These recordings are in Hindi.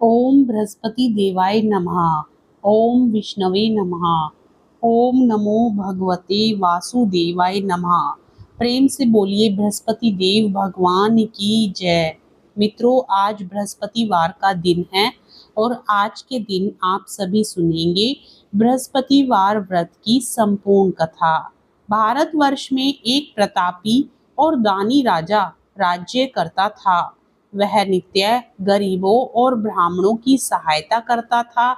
ओम बृहस्पति देवाय नमः। ओम विष्णवे नमः। ओम नमो भगवते वासुदेवाय नमः। प्रेम से बोलिए बृहस्पति देव भगवान की जय। मित्रों, आज बृहस्पतिवार का दिन है और आज के दिन आप सभी सुनेंगे बृहस्पतिवार व्रत की संपूर्ण कथा। भारतवर्ष में एक प्रतापी और दानी राजा राज्य करता था। वह नित्य गरीबों और ब्राह्मणों की सहायता करता था।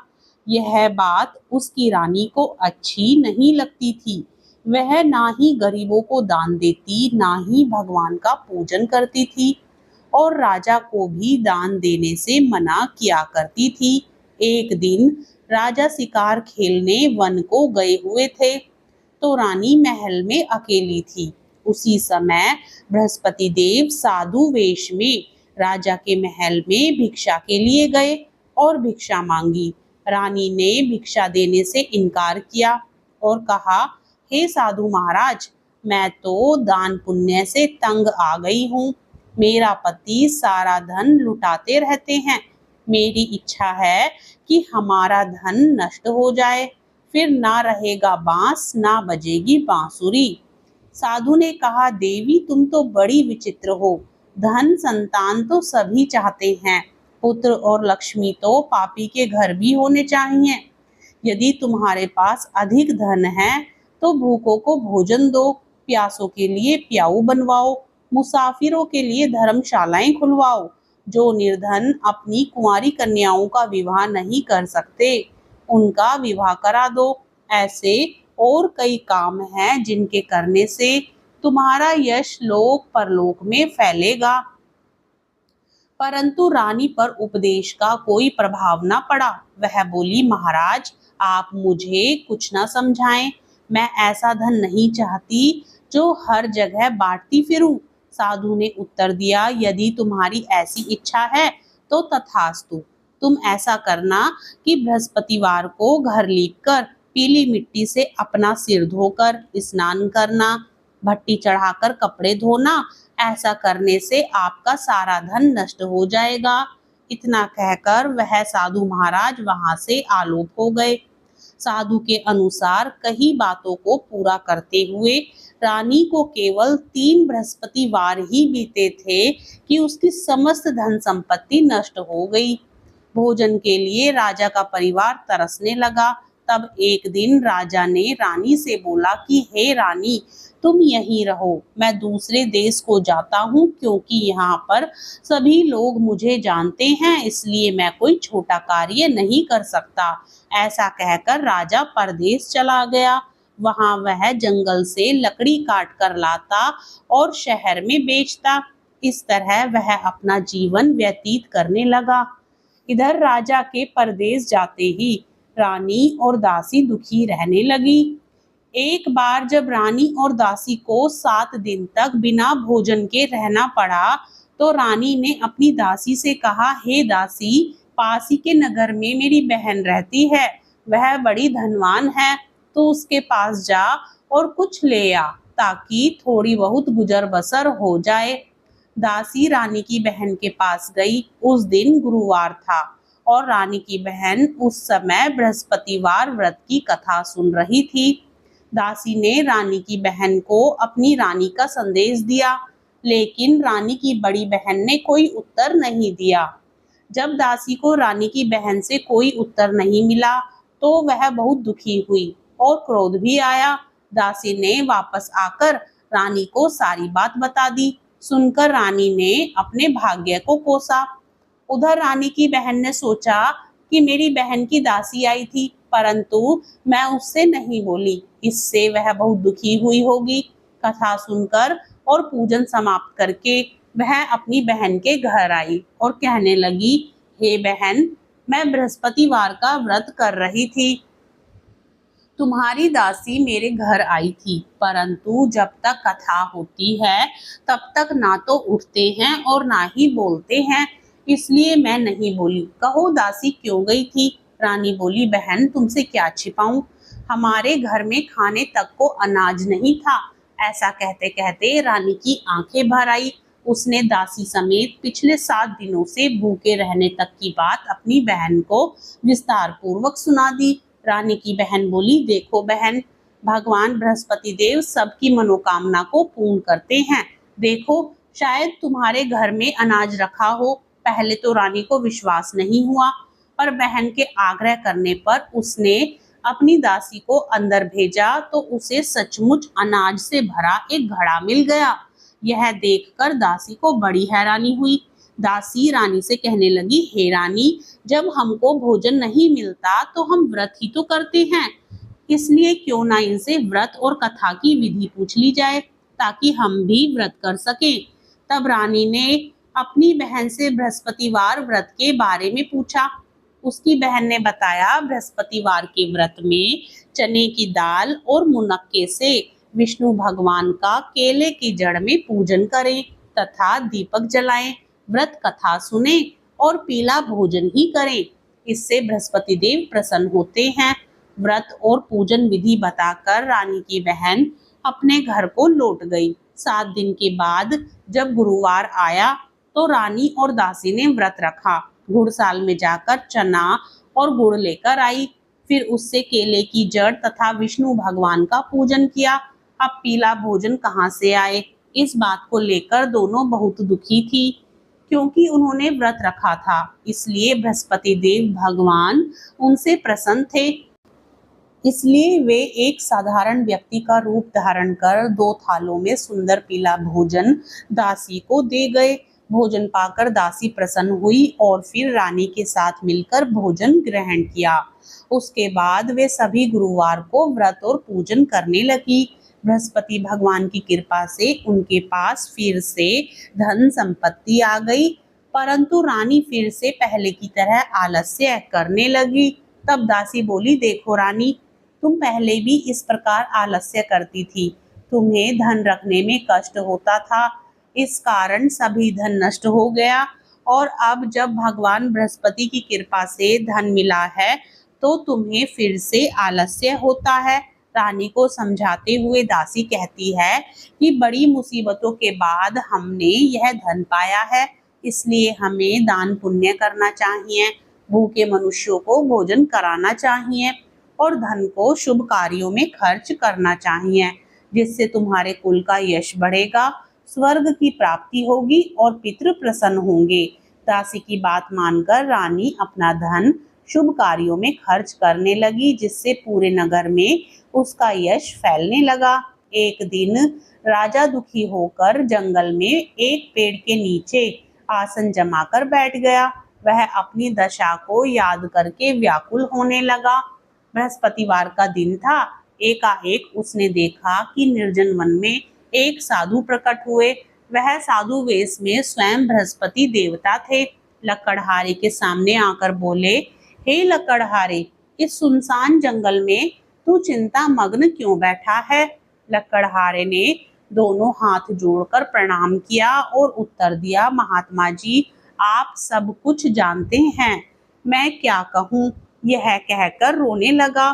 यह बात उसकी रानी को अच्छी नहीं लगती थी। वह ना ही गरीबों को दान देती, ना ही भगवान का पूजन करती थी और राजा को भी दान देने से मना किया करती थी। एक दिन राजा शिकार खेलने वन को गए हुए थे, तो रानी महल में अकेली थी। उसी समय बृहस्पति देव साधु वेश में राजा के महल में भिक्षा के लिए गए और भिक्षा मांगी। रानी ने भिक्षा देने से इनकार किया और कहा, हे साधु महाराज, मैं तो दान पुण्य से तंग आ गई हूँ। मेरा पति सारा धन लुटाते रहते हैं। मेरी इच्छा है कि हमारा धन नष्ट हो जाए, फिर ना रहेगा बांस, ना बजेगी बांसुरी। साधु ने कहा, देवी तुम तो बड़ी विचित्र हो। धन संतान तो सभी चाहते हैं, पुत्र और लक्ष्मी तो पापी के घर भी होने चाहिए। यदि तुम्हारे पास अधिक धन है तो भूखों को भोजन दो, प्यासों के लिए प्याऊ बनवाओ, मुसाफिरों के लिए धर्मशालाएं खुलवाओ। जो निर्धन अपनी कुंवारी कन्याओं का विवाह नहीं कर सकते, उनका विवाह करा दो। ऐसे और कई काम हैं जिनके करने से तुम्हारा यश लोक परलोक में फैलेगा। परंतु रानी पर उपदेश का कोई प्रभाव न पड़ा। वह बोली, महाराज आप मुझे कुछ न समझाएं। मैं ऐसा धन नहीं चाहती जो हर जगह बांटती फिरूं। साधु ने उत्तर दिया, यदि तुम्हारी ऐसी इच्छा है तो तथास्तु। तुम ऐसा करना कि बृहस्पतिवार को घर लीपकर पीली मिट्टी से अपना सिर धोकर स्नान करना, भट्टी चढ़ाकर कपड़े धोना। ऐसा करने से आपका सारा धन नष्ट हो जाएगा। इतना कहकर वह साधु महाराज वहां से आलोप हो गए। साधु के अनुसार कई बातों को पूरा करते हुए रानी को केवल 3 बृहस्पतिवार ही बीते थे कि उसकी समस्त धन संपत्ति नष्ट हो गई। भोजन के लिए राजा का परिवार तरसने लगा। तब एक दिन राजा ने रानी से बोला कि हे रानी, तुम यहीं रहो, मैं दूसरे देश को जाता हूँ, क्योंकि यहाँ पर सभी लोग मुझे जानते हैं, इसलिए मैं कोई छोटा कार्य नहीं कर सकता। ऐसा कहकर राजा परदेश चला गया। वहां वह जंगल से लकड़ी काट कर लाता और शहर में बेचता। इस तरह वह अपना जीवन व्यतीत करने लगा। इधर राजा के परदेश जाते ही रानी और दासी दुखी रहने लगी। एक बार जब रानी और दासी को 7 दिन तक बिना भोजन के रहना पड़ा, तो रानी ने अपनी दासी से कहा, हे दासी, पास ही के नगर में मेरी बहन रहती है। वह बड़ी धनवान है, तो उसके पास जा और कुछ ले आ, ताकि थोड़ी बहुत गुजर बसर हो जाए। दासी रानी की बहन के पास गई। उस दिन गुरुवार था और रानी की बहन उस समय बृहस्पतिवार व्रत की कथा सुन रही थी। दासी ने रानी की बहन को अपनी रानी का संदेश दिया, लेकिन रानी की बड़ी बहन ने कोई उत्तर नहीं दिया। जब दासी को रानी की बहन से कोई उत्तर नहीं मिला, तो वह बहुत दुखी हुई और क्रोध भी आया। दासी ने वापस आकर रानी को सारी बात बता दी। सुनकर रानी ने अपने भाग्य को कोसा। उधर रानी की बहन ने सोचा कि मेरी बहन की दासी आई थी, परंतु मैं उससे नहीं बोली, इससे वह बहुत दुखी हुई होगी। कथा सुनकर और पूजन समाप्त करके वह अपनी बहन के घर आई और कहने लगी, हे बहन, मैं बृहस्पतिवार का व्रत कर रही थी। तुम्हारी दासी मेरे घर आई थी, परंतु जब तक कथा होती है तब तक ना तो उठते हैं और ना ही बोलते हैं, इसलिए मैं नहीं बोली। कहो दासी क्यों गई थी? रानी बोली, बहन तुमसे क्या छिपाऊं, हमारे घर में खाने तक को अनाज नहीं था। ऐसा कहते कहते रानी की आंखें भर आई। उसने दासी समेत पिछले 7 दिनों से भूखे रहने तक की बात अपनी बहन को विस्तार पूर्वक सुना दी। रानी की बहन बोली, देखो बहन, भगवान बृहस्पति देव सबकी मनोकामना को पूर्ण करते हैं। देखो, शायद तुम्हारे घर में अनाज रखा हो। पहले तो रानी को विश्वास नहीं हुआ, पर बहन के आग्रह करने पर उसने अपनी दासी को अंदर भेजा तो उसे सचमुच अनाज से भरा एक घड़ा मिल गया। यह देखकर दासी को बड़ी हैरानी हुई। दासी रानी से कहने लगी, हे रानी, जब हमको भोजन नहीं मिलता तो हम व्रत ही तो करते हैं, इसलिए क्यों ना इनसे व्रत और कथा की विधि पूछ ली जाए ताकि हम भी व्रत कर सकें। तब रानी ने अपनी बहन से बृहस्पतिवार व्रत के बारे में पूछा। उसकी बहन ने बताया, बृहस्पतिवार के व्रत में चने की दाल और मुनक्के से विष्णु भगवान का केले की जड़ में पूजन करें तथा दीपक जलाएं, व्रत कथा सुने और पीला भोजन ही करें। इससे बृहस्पति देव प्रसन्न होते हैं। व्रत और पूजन विधि बताकर रानी की बहन अपने घर को लौट गई। 7 दिन के बाद जब गुरुवार आया तो रानी और दासी ने व्रत रखा। घुड़साल में जाकर चना और गुड़ लेकर आई, फिर उससे केले की जड़ तथा विष्णु भगवान का पूजन किया। अब पीला भोजन कहाँ से आए, इस बात को लेकर दोनों बहुत दुखी थी, क्योंकि उन्होंने व्रत रखा था, इसलिए बृहस्पति देव भगवान उनसे प्रसन्न थे। इसलिए वे एक साधारण व्यक्ति का रूप धारण कर 2 थालों में सुंदर पीला भोजन दासी को दे गए। भोजन पाकर दासी प्रसन्न हुई और फिर रानी के साथ मिलकर भोजन ग्रहण किया। उसके बाद वे सभी गुरुवार को व्रत और पूजन करने लगी। बृहस्पति भगवान की कृपा से उनके पास फिर से धन संपत्ति आ गई, परंतु रानी फिर से पहले की तरह आलस्य करने लगी। तब दासी बोली, देखो रानी, तुम पहले भी इस प्रकार आलस्य करती थी। तुम्हें धन रखने में कष्ट होता था, इस कारण सभी धन नष्ट हो गया, और अब जब भगवान बृहस्पति की कृपा से धन मिला है तो तुम्हें फिर से आलस्य होता है। रानी को समझाते हुए दासी कहती है कि बड़ी मुसीबतों के बाद हमने यह धन पाया है, इसलिए हमें दान पुण्य करना चाहिए, भूखे मनुष्यों को भोजन कराना चाहिए और धन को शुभ कार्यों में खर्च करना चाहिए, जिससे तुम्हारे कुल का यश बढ़ेगा, स्वर्ग की प्राप्ति होगी और पितृ प्रसन्न होंगे। दासी की बात मानकर रानी अपना धन शुभ कार्यों में खर्च करने लगी, जिससे पूरे नगर में उसका यश फैलने लगा। एक दिन राजा दुखी होकर जंगल में एक पेड़ के नीचे आसन जमाकर बैठ गया। वह अपनी दशा को याद करके व्याकुल होने लगा। बृहस्पतिवार का दिन था। एकाएक उसने देखा कि निर्जन वन में एक साधु प्रकट हुए। वह साधु वेश में स्वयं बृहस्पति देवता थे। लकड़हारे के सामने आकर बोले, हे लकड़हारे, इस सुनसान जंगल में तू चिंता मग्न क्यों बैठा है? लकड़हारे ने दोनों हाथ जोड़कर प्रणाम किया और उत्तर दिया, महात्मा जी, आप सब कुछ जानते हैं, मैं क्या कहूँ। यह कहकर रोने लगा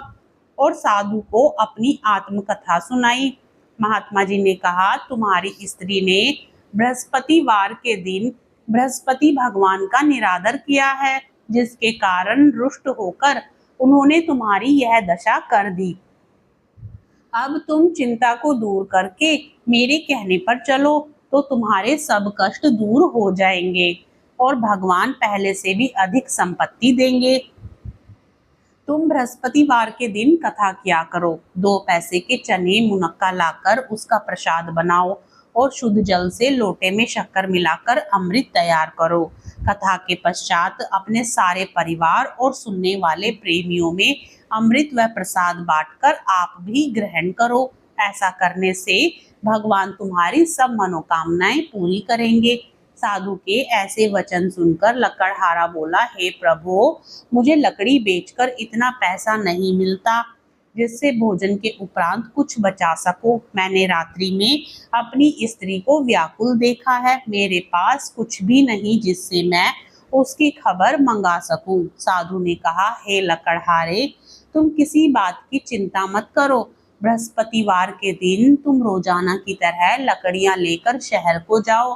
और साधु को अपनी आत्मकथा सुनाई। महात्मा जी ने कहा, तुम्हारी स्त्री ने बृहस्पतिवार के दिन बृहस्पति भगवान का निरादर किया है, जिसके कारण रुष्ट होकर उन्होंने तुम्हारी यह दशा कर दी। अब तुम चिंता को दूर करके मेरे कहने पर चलो तो तुम्हारे सब कष्ट दूर हो जाएंगे और भगवान पहले से भी अधिक संपत्ति देंगे। तुम बृहस्पतिवार के दिन कथा किया करो। 2 पैसे के चने मुनक्का लाकर उसका प्रसाद बनाओ और शुद्ध जल से लोटे में शक्कर मिलाकर अमृत तैयार करो। कथा के पश्चात अपने सारे परिवार और सुनने वाले प्रेमियों में अमृत व प्रसाद बांटकर आप भी ग्रहण करो। ऐसा करने से भगवान तुम्हारी सब मनोकामनाएं पूरी करेंगे। साधु के ऐसे वचन सुनकर लकड़हारा बोला, हे प्रभु, मुझे लकड़ी बेचकर इतना पैसा नहीं मिलता जिससे भोजन के उपरांत कुछ बचा सको। मैंने रात्रि में अपनी स्त्री को व्याकुल देखा है। मेरे पास कुछ भी नहीं जिससे मैं उसकी खबर मंगा सकूं। साधु ने कहा, हे लकड़हारे, तुम किसी बात की चिंता मत करो। बृहस्पतिवार के दिन तुम रोजाना की तरह लकड़ियां लेकर शहर को जाओ।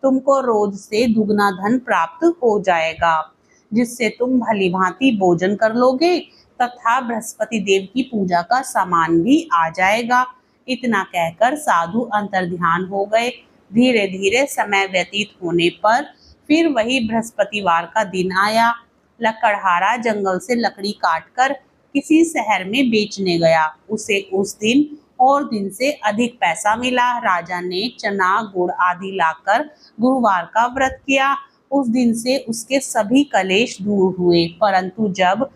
तुमको रोज से दुगना धन प्राप्त हो जाएगा, जिससे तुम भली भांति भोजन कर लोगे तथा बृहस्पति देव की पूजा का सामान भी आ जाएगा। इतना कहकर साधु अंतर्ध्यान हो गए। धीरे धीरे समय व्यतीत होने पर फिर वही बृहस्पतिवार का दिन आया। लकड़हारा जंगल से लकड़ी काटकर किसी शहर में बेचने गया। उसे उस दिन और दिन से अधिक पैसा मिला। राजा ने चना गुड़ आदि लाकर गुरुवार का व्रत किया। उस दिन से उसके सभी कलेश दूर हुए। परंतु जब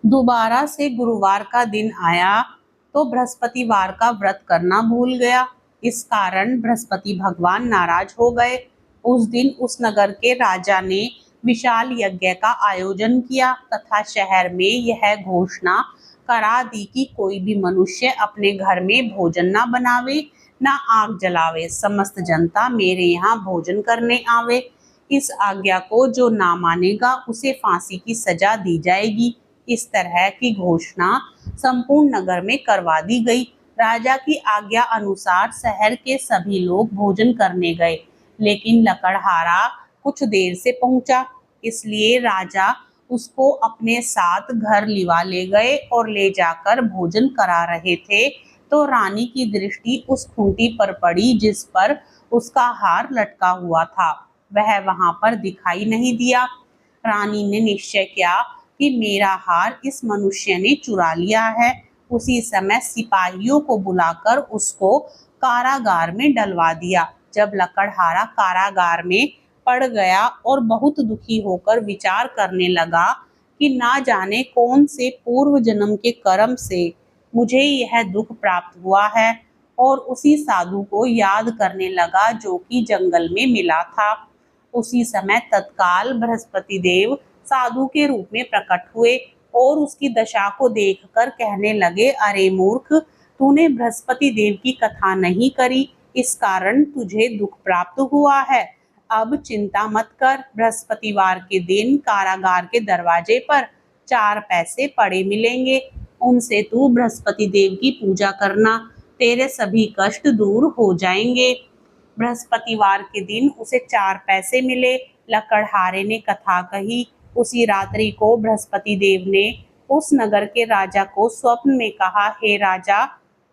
दोबारा से गुरुवार का दिन आया तो बृहस्पतिवार का व्रत करना भूल गया। इस कारण बृहस्पति भगवान नाराज हो गए। उस दिन उस नगर के राजा ने विशाल यज्ञ का आयोजन किया तथा शहर में यह घोषणा करा दी कि कोई भी मनुष्य अपने घर में भोजन ना बनावे, ना आग जलावे। समस्त जनता मेरे यहाँ भोजन करने आवे। इस आज्ञा को जो ना मानेगा उसे फांसी की सजा दी जाएगी। इस तरह की घोषणा संपूर्ण नगर में करवा दी गई। राजा की आज्ञा अनुसार शहर के सभी लोग भोजन करने गए, लेकिन लकड़हारा कुछ देर से पहुंचा, इसलिए राजा उसको अपने साथ घर लिवा ले गए और ले जाकर भोजन करा रहे थे तो रानी की दृष्टि उस खूंटी पर पड़ी जिस पर उसका हार लटका हुआ था। वह वहां पर दिखाई नहीं दिया। रानी ने निश्चय किया कि मेरा हार इस मनुष्य ने चुरा लिया है। उसी समय सिपाहियों को बुलाकर उसको कारागार में डलवा दिया। जब लकड़हारा कारागार में पड़ गया और बहुत दुखी होकर विचार करने लगा कि ना जाने कौन से पूर्व जन्म के कर्म से मुझे यह दुख प्राप्त हुआ है, और उसी साधु को याद करने लगा जो कि जंगल में मिला था। उसी समय तत्काल बृहस्पति देव साधु के रूप में प्रकट हुए और उसकी दशा को देखकर कहने लगे, अरे मूर्ख, तूने बृहस्पति देव की कथा नहीं करी, इस कारण तुझे दुख प्राप्त हुआ है। अब चिंता मत कर। बृहस्पतिवार के दिन कारागार के दरवाजे पर 4 पैसे पड़े मिलेंगे। उनसे तू बृहस्पति देव की पूजा करना, तेरे सभी कष्ट दूर हो जाएंगे। बृहस्पतिवार के दिन उसे 4 पैसे मिले। लकड़हारे ने कथा कही। उसी रात्रि को बृहस्पति देव ने उस नगर के राजा को स्वप्न में कहा, हे राजा,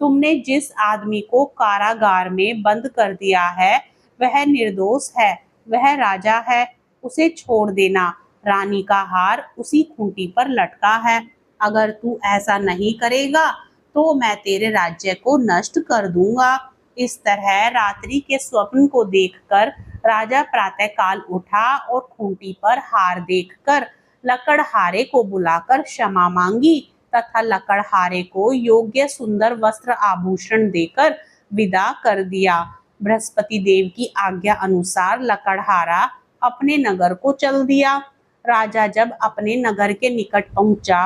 तुमने जिस आदमी को कारागार में बंद कर दिया है वह निर्दोष है, वह राजा है, उसे छोड़ देना। रानी का हार उसी खूंटी पर लटका है। अगर तू ऐसा नहीं करेगा तो मैं तेरे राज्य को नष्ट कर दूंगा। इस तरह रात्रि के स्वप्न को देखकर राजा प्रातःकाल उठा और खूंटी पर हार देखकर लकड़हारे को बुलाकर क्षमा मांगी तथा लकड़हारे को योग्य सुंदर वस्त्र आभूषण देकर विदा कर दिया। बृहस्पति देव की आज्ञा अनुसार लकड़हारा अपने नगर को चल दिया। राजा जब अपने नगर के निकट पहुंचा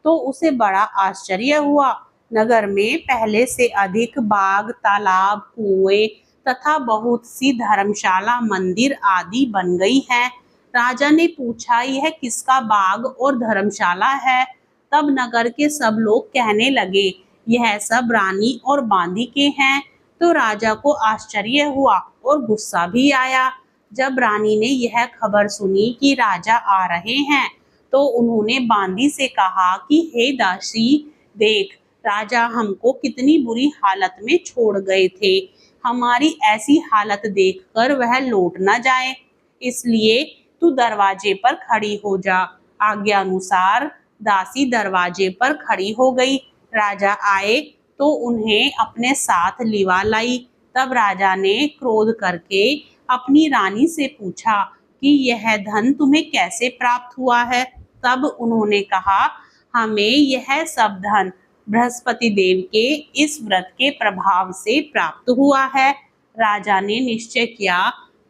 तो उसे बड़ा आश्चर्य हुआ। नगर में पहले से अधिक बाग, तालाब, कुएं तथा बहुत सी धर्मशाला, मंदिर आदि बन गई हैं। राजा ने पूछा, यह किसका बाग और धर्मशाला है? तब नगर के सब लोग कहने लगे, यह सब रानी और बांदी के हैं। तो राजा को आश्चर्य हुआ और गुस्सा भी आया। जब रानी ने यह खबर सुनी कि राजा आ रहे हैं तो उन्होंने बांदी से कहा कि हे दासी, देख, राजा हमको कितनी बुरी हालत में छोड़ गए थे। हमारी ऐसी हालत देखकर वह लौट न जाए, इसलिए तू दरवाजे पर खड़ी हो जा। आज्ञा अनुसार दासी दरवाजे पर खड़ी हो गई। राजा आए तो उन्हें अपने साथ लिवा लाई। तब राजा ने क्रोध करके अपनी रानी से पूछा कि यह धन तुम्हें कैसे प्राप्त हुआ है? तब उन्होंने कहा, हमें यह सब धन बृहस्पति देव के इस व्रत के प्रभाव से प्राप्त हुआ है। राजा ने निश्चय किया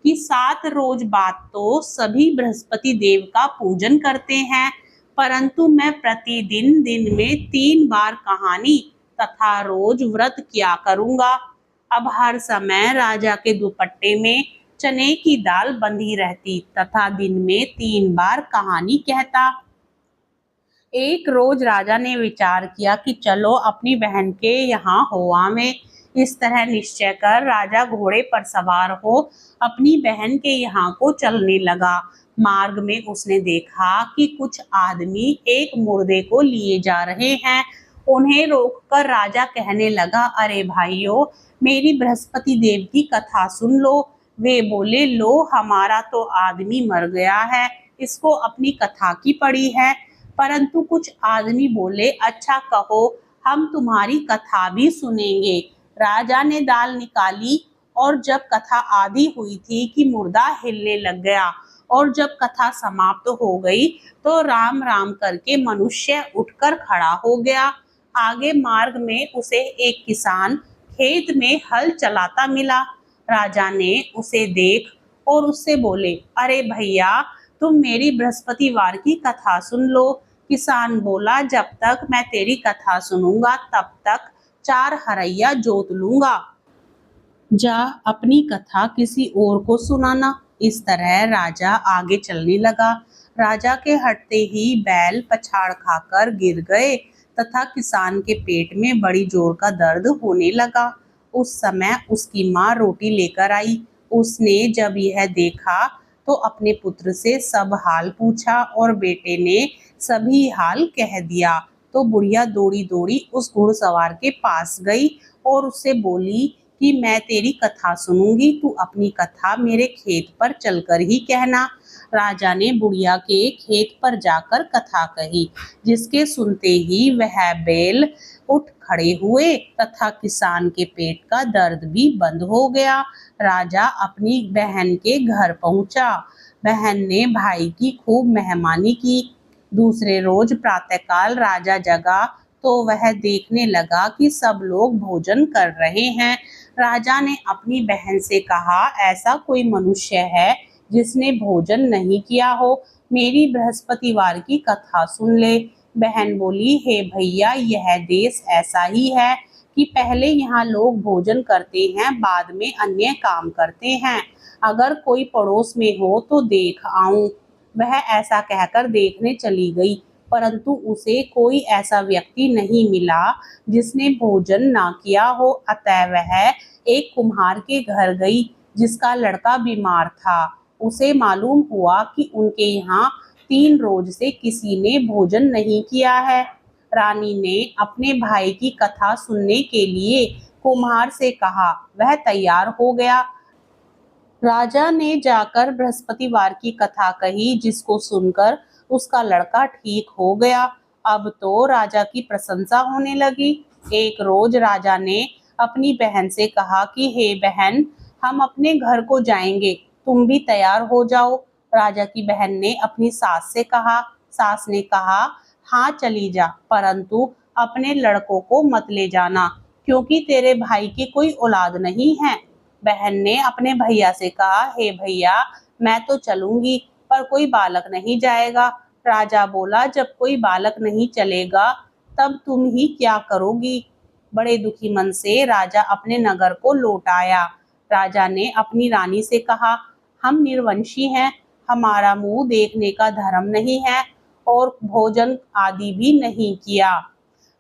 कि 7 रोज बाद तो सभी बृहस्पति देव का पूजन करते हैं, परंतु मैं प्रतिदिन दिन में 3 बार कहानी तथा रोज व्रत किया करूंगा। अब हर समय राजा के दुपट्टे में चने की दाल बंधी रहती तथा दिन में 3 बार कहानी कहता। एक रोज राजा ने विचार किया कि चलो अपनी बहन के यहाँ हो आवे। इस तरह निश्चय कर राजा घोड़े पर सवार हो अपनी बहन के यहाँ को चलने लगा। मार्ग में उसने देखा कि कुछ आदमी एक मुर्दे को लिए जा रहे हैं। उन्हें रोककर राजा कहने लगा, अरे भाइयों, मेरी बृहस्पति देव की कथा सुन लो। वे बोले, लो, हमारा तो आदमी मर गया है, इसको अपनी कथा की पड़ी है। परंतु कुछ आदमी बोले, अच्छा कहो, हम तुम्हारी कथा भी सुनेंगे। राजा ने दाल निकाली और जब कथा आधी हुई थी कि मुर्दा हिलने लग गया, और जब कथा समाप्त हो गई तो राम राम करके मनुष्य उठकर खड़ा हो गया। आगे मार्ग में उसे एक किसान खेत में हल चलाता मिला। राजा ने उसे देख और उससे बोले, अरे भैया, तुम मेरी बृहस्पतिवार की कथा सुन लो। किसान बोला, जब तक मैं तेरी कथा सुनूंगा तब तक 4 हरैया जोत लूंगा। जा अपनी कथा किसी और को सुनाना। इस तरह राजा आगे चलने लगा। राजा के हटते ही बैल पछाड़ खाकर गिर गए तथा किसान के पेट में बड़ी जोर का दर्द होने लगा। उस समय उसकी माँ रोटी लेकर आई। उसने जब यह देखा तो अपने पुत्र से सब हाल पूछा और बेटे ने सभी हाल कह दिया। तो बुढ़िया दौड़ी दौड़ी उस घुड़सवार के पास गई और उससे बोली कि मैं तेरी कथा सुनूंगी, तू अपनी कथा मेरे खेत पर चलकर ही कहना। राजा ने बुढ़िया के खेत पर जाकर कथा कही, जिसके सुनते ही वह बैल उठ खड़े हुए तथा किसान के पेट का दर्द भी बंद हो गया। राजा अपनी बहन के घर पहुंचा। बहन ने भाई की खूब मेहमानी की। दूसरे रोज प्रातःकाल राजा जगा तो वह देखने लगा कि सब लोग भोजन कर रहे हैं। राजा ने अपनी बहन से कहा, ऐसा कोई मनुष्य है जिसने भोजन नहीं किया हो, मेरी बृहस्पतिवार की कथा सुन ले। बहन बोली, हे भैया, यह देश ऐसा ही है कि पहले यहाँ लोग भोजन करते हैं, बाद में अन्य काम करते हैं। अगर कोई पड़ोस में हो तो देख आऊं। वह ऐसा कहकर देखने चली गई, परंतु उसे कोई ऐसा व्यक्ति नहीं मिला जिसने भोजन ना किया हो। अतः वह एक कुम्हार के घर गई जिसका लड़का बीमार था। उसे मालूम हुआ कि उनके यहाँ 3 रोज से किसी ने भोजन नहीं किया है। रानी ने अपने भाई की कथा सुनने के लिए कुम्हार से कहा। वह तैयार हो गया। राजा ने जाकर बृहस्पतिवार की कथा कही, जिसको सुनकर उसका लड़का ठीक हो गया। अब तो राजा की प्रशंसा होने लगी। एक रोज राजा ने अपनी बहन से कहा कि हे बहन, हम अपने घर को जाएंगे, तुम भी तैयार हो जाओ। राजा की बहन ने अपनी सास से कहा। सास ने कहा, हाँ चली जा, परंतु अपने लड़कों को मत ले जाना, क्योंकि तेरे भाई की कोई औलाद नहीं है। बहन ने अपने भैया से कहा, हे भैया, मैं तो चलूंगी, पर कोई बालक नहीं जाएगा। राजा बोला, जब कोई बालक नहीं चलेगा तब तुम ही क्या करोगी। बड़े दुखी मन से राजा अपने नगर को लौट आया। राजा ने अपनी रानी से कहा, हम निर्वंशी हैं, हमारा मुंह देखने का धर्म नहीं है और भोजन आदि भी नहीं किया।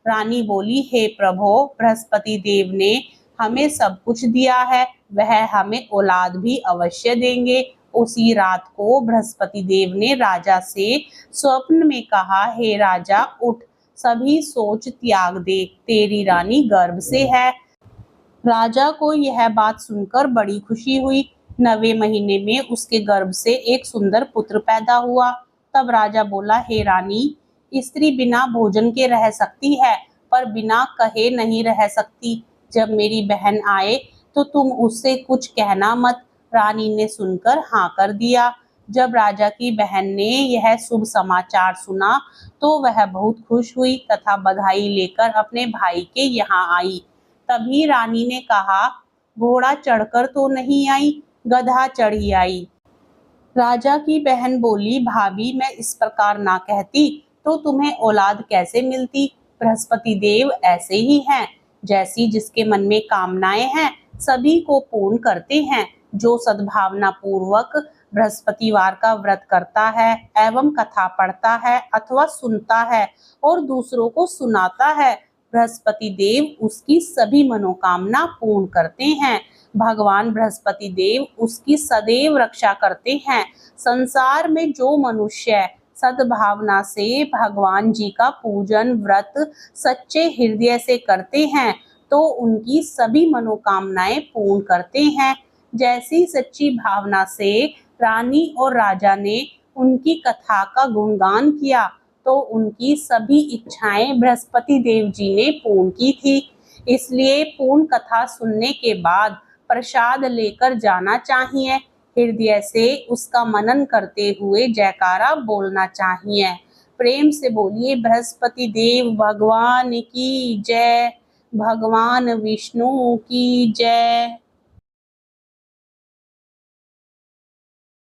रानी बोली, हे प्रभु, बृहस्पति देव ने हमें सब कुछ दिया है, वह हमें औलाद भी अवश्य देंगे। उसी रात को बृहस्पति देव ने राजा से स्वप्न में कहा, हे राजा, उठ, सभी सोच त्याग दे, तेरी रानी गर्भ से है। राजा को यह बात सुनकर बड़ी खुशी हुई। 9वें महीने में उसके गर्भ से एक सुंदर पुत्र पैदा हुआ। तब राजा बोला, हे रानी, स्त्री बिना भोजन के रह सकती है, पर बिना कहे नहीं रह सकती। जब मेरी बहन आए तो तुम उससे कुछ कहना मत। रानी ने सुनकर हाँ कर दिया। जब राजा की बहन ने यह शुभ समाचार सुना तो वह बहुत खुश हुई तथा बधाई लेकर अपने भाई के यहाँ आई। तभी रानी ने कहा, घोड़ा चढ़कर तो नहीं आई, गधा चढ़ी आई। राजा की बहन बोली, भाभी, मैं इस प्रकार ना कहती तो तुम्हें औलाद कैसे मिलती। बृहस्पति देव ऐसे ही हैं, जैसी जिसके मन में कामनाएं हैं सभी को पूर्ण करते हैं। जो सद्भावना पूर्वक बृहस्पतिवार का व्रत करता है एवं कथा पढ़ता है अथवा सुनता है और दूसरों को सुनाता है, बृहस्पति देव उसकी सभी मनोकामना पूर्ण करते हैं। भगवान बृहस्पति देव उसकी सदैव रक्षा करते हैं। संसार में जो मनुष्य सद्भावना से भगवान जी का पूजन व्रत सच्चे हृदय से करते हैं तो उनकी सभी मनोकामनाएं पूर्ण करते हैं। जैसी सच्ची भावना से रानी और राजा ने उनकी कथा का गुणगान किया तो उनकी सभी इच्छाएं बृहस्पति देव जी ने पूर्ण की थी। इसलिए पूर्ण कथा सुनने के बाद प्रसाद लेकर जाना चाहिए। हृदय से उसका मनन करते हुए जयकारा बोलना चाहिए। प्रेम से बोलिए बृहस्पति देव भगवान की जय, भगवान विष्णु की जय।